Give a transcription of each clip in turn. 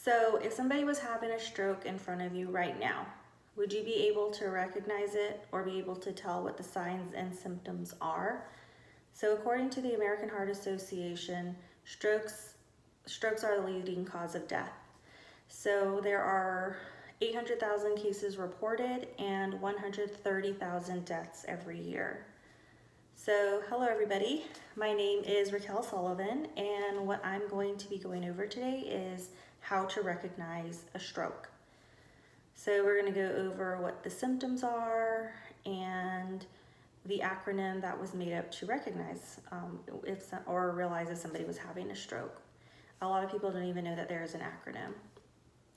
So if somebody was having a stroke in front of you right now, would you be able to recognize it or be able to tell what the signs and symptoms are? So according to the American Heart Association, strokes are the leading cause of death. So there are 800,000 cases reported and 130,000 deaths every year. So hello everybody, my name is Raquel Sullivan, and what I'm going to be going over today is how to recognize a stroke. So we're going to go over what the symptoms are and the acronym that was made up to recognize or realize if somebody was having a stroke. A lot of people don't even know that there is an acronym.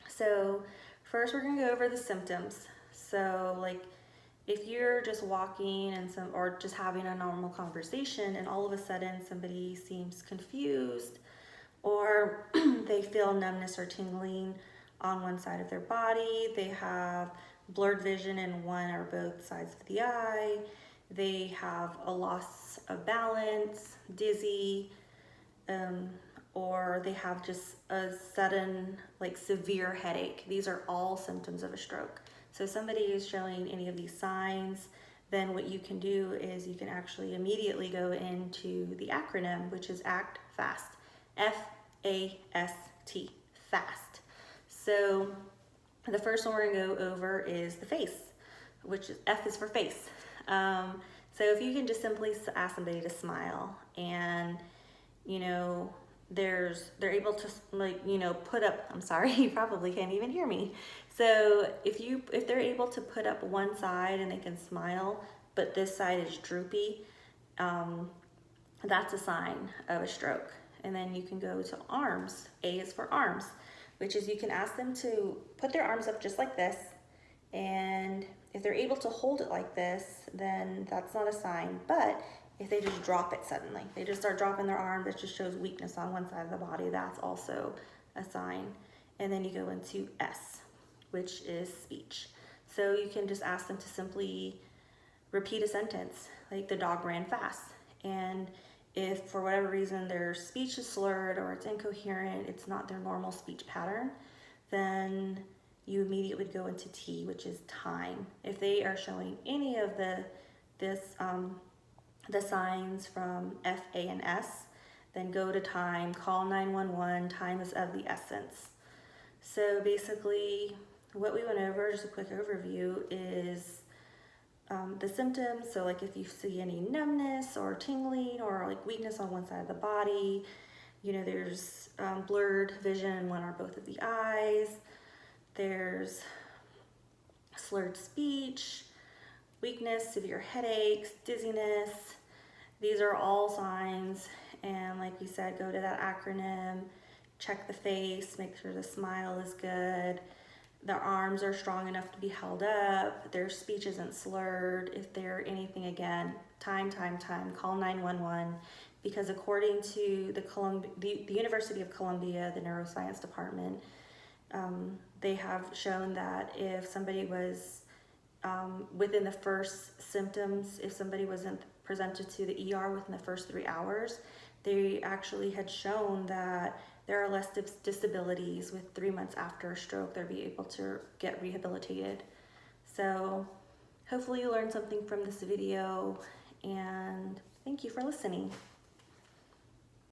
So first we're going to go over the symptoms. So like if you're just walking or just having a normal conversation and all of a sudden somebody seems confused or they feel numbness or tingling on one side of their body, they have blurred vision in one or both sides of the eye, they have a loss of balance, dizzy, or they have just a sudden, severe headache. These are all symptoms of a stroke. So if somebody is showing any of these signs, then what you can do is you can actually immediately go into the acronym, which is ACT FAST, F-A-S-T, FAST. So the first one we're gonna go over is the face, which is F is for face. So if you can just simply ask somebody to smile and, they're able to put up, I'm sorry, you probably can't even hear me. So if they're able to put up one side and they can smile, but this side is droopy, that's a sign of a stroke. And then you can go to arms. A is for arms, which is you can ask them to put their arms up just like this. And if they're able to hold it like this, then that's not a sign. But if they just drop it suddenly, they just start dropping their arm, that just shows weakness on one side of the body, that's also a sign. And then you go into S, which is speech. So you can just ask them to simply repeat a sentence, like the dog ran fast. And if for whatever reason their speech is slurred or it's incoherent, it's not their normal speech pattern, then you immediately go into T, which is time. If they are showing any of the signs from F, A, and S, then go to time, call 911, time is of the essence. So basically what we went over, just a quick overview, is the symptoms. So like if you see any numbness or tingling or weakness on one side of the body, there's blurred vision in one or both of the eyes, there's slurred speech, weakness, severe headaches, dizziness. These are all signs, and like we said, go to that acronym, check the face, make sure the smile is good, their arms are strong enough to be held up, their speech isn't slurred. If they're anything, again, time, call 911, because according to the University of Columbia, the neuroscience department, they have shown that if somebody was within the first symptoms, if somebody wasn't presented to the ER within the first 3 hours, they actually had shown that there are less disabilities with 3 months after a stroke. They'll be able to get rehabilitated. So hopefully you learned something from this video, and thank you for listening.